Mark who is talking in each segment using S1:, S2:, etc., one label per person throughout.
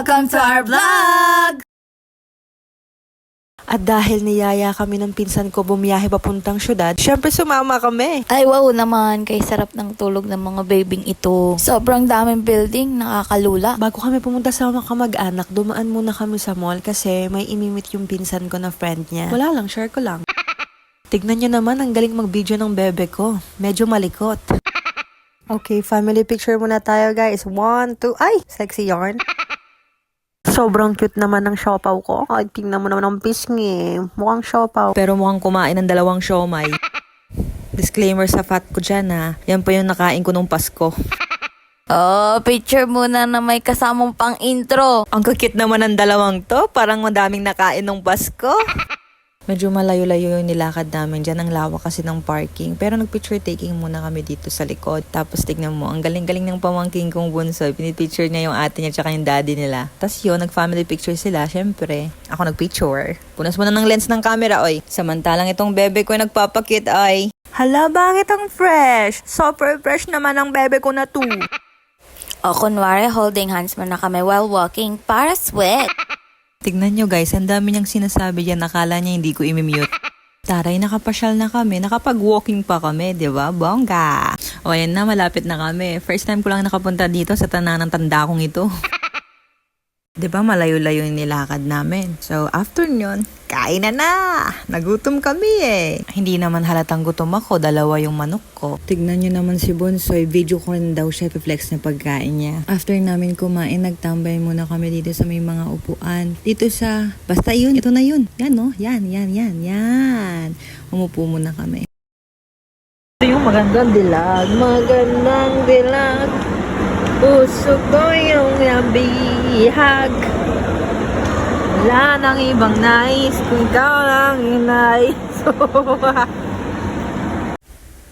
S1: Welcome to our vlog!
S2: At dahil niyaya kami ng pinsan ko bumiyahe papuntang syudad, syempre sumama kami.
S1: Ay wow naman, kay sarap ng tulog ng mga babing ito. Sobrang daming building, nakakalula.
S2: Bago kami pumunta sa mga kamag-anak, dumaan muna kami sa mall kasi may imimit yung pinsan ko na friend niya. Wala lang, share ko lang. Tignan niyo naman, ang galing mag-video ng bebe ko. Medyo malikot. Okay, family picture muna tayo guys. 1, 2, ay! Sexy yarn. Sobrang cute naman ng siopaw ko. Ay, tingnan mo naman ang pisngi. Mukhang siopaw. Pero mukhang kumain ng 2 siomay. Disclaimer sa fat ko dyan ha. Yan po yung nakain ko nung Pasko.
S1: Oh, picture muna na may kasamang pang intro.
S2: Ang kukit naman ng 2 to. Parang madaming nakain nung Pasko. Medyo malayo-layo yung nilakad namin dyan. Ang lawak kasi ng parking. Pero nag-picture taking muna kami dito sa likod. Tapos tignan mo, ang galing-galing ng pamangking kong bunso. Pinipicture niya yung ate niya tsaka yung daddy nila. Tapos yun, nag-family picture sila. Syempre, ako nag-picture. Punas mo na ng lens ng camera, oy. Samantalang itong bebe ko nagpapakit, ay. Hala, bakit ang fresh? Super fresh naman ang bebe ko na to.
S1: O kunwari, holding hands muna kami while walking para sweat.
S2: Tignan nyo guys, ang dami niyang sinasabi dyan, nakala niya hindi ko imimute. Taray, nakapasyal na kami, nakapag-walking pa kami, di ba? Bongga! O ayan na, malapit na kami. First time ko lang nakapunta dito sa tanang tanda kong ito. Di ba, malayo-layo yung nilakad namin. So, after nyon, kain na! Nagutom kami eh. Hindi naman halatang gutom ako, 2 yung manok ko. Tignan nyo naman si Bonsoy, video ko rin daw siya, flex na pagkain niya. After namin kumain, nagtambay muna kami dito sa may mga upuan. Dito sa, basta yun, ito na yun. Yan no, yan. Umupo muna kami. Ito yung magandang dilag. Puso ko yung nabihag. Wala nang ibang nais kung ikaw lang inay.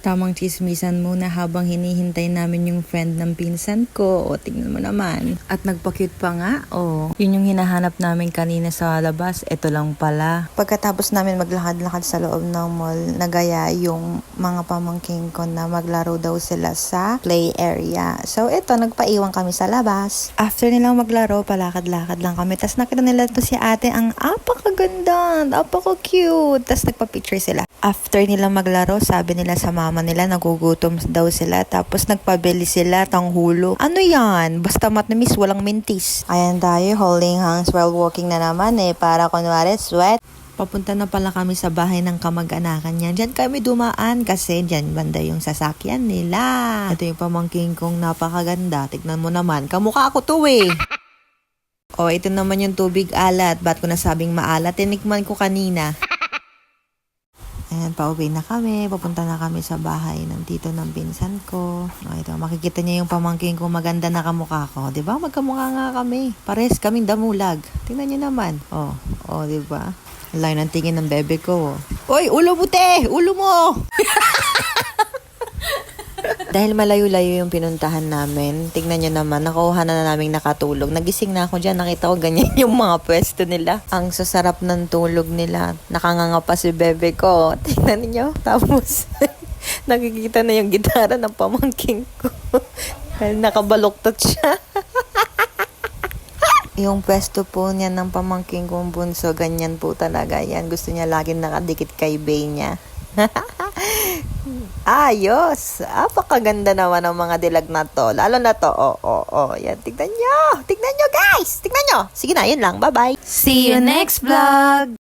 S2: Tamang chismisan muna habang hinihintay namin yung friend ng pinsan ko. O, tingnan mo naman. At nagpa-cute pa nga. O, yun yung hinahanap namin kanina sa labas. Ito lang pala. Pagkatapos namin maglakad-lakad sa loob ng mall, nagaya yung mga pamangking ko na maglaro daw sila sa play area. So, ito, nagpaiwan kami sa labas. After nilang maglaro, palakad-lakad lang kami. Tapos nakita nila to si ate, ang apakaganda, apaka-cute. Tapos nagpa-picture sila. After nilang maglaro, sabi nila sa mama nila, nagugutom daw sila. Tapos nagpabili sila tanghulo. Ano yan? Basta matamis, walang mintis. Ayan tayo, holding hands while walking na naman eh. Para kunwari, sweat. Papunta na pala kami sa bahay ng kamag-anakan niya. Diyan kami dumaan kasi diyan banda yung sasakyan nila. Ito yung pamangking kong napakaganda. Tignan mo naman, kamukha ako to eh. O, ito naman yung tubig alat. Ba't ko nasabing maalat? Tinikman ko kanina. Ayan, pauwi na kami. Papunta na kami sa bahay ng tito ng pinsan ko. O, ito, makikita niya yung pamangking kong maganda na kamukha ko. Diba? Magkamukha nga kami. Pares kaming damulag. Tingnan niyo naman. O, diba? Layo ng tingin ng bebe ko. Oy, ulo mo te! Ulo mo! Dahil malayo-layo yung pinuntahan namin, tignan nyo naman, nakuha na naming nakatulog. Nagising na ako dyan, nakita ko ganyan yung mga pwesto nila. Ang sasarap ng tulog nila. Nakanganga pa si bebe ko. Tignan niyo. Tapos, nakikita na yung gitara ng pamangking ko. Dahil nakabaluktot siya. Yung pwesto po niya ng pamangking kong bunso, ganyan po talaga yan. Gusto niya laging nakadikit kay bay niya. Ayos! Apakaganda naman ng mga dilag na to. Lalo na to. Yan, tignan nyo. Tignan nyo guys! Tignan nyo. Sige na, yun lang. Bye-bye.
S1: See you next vlog!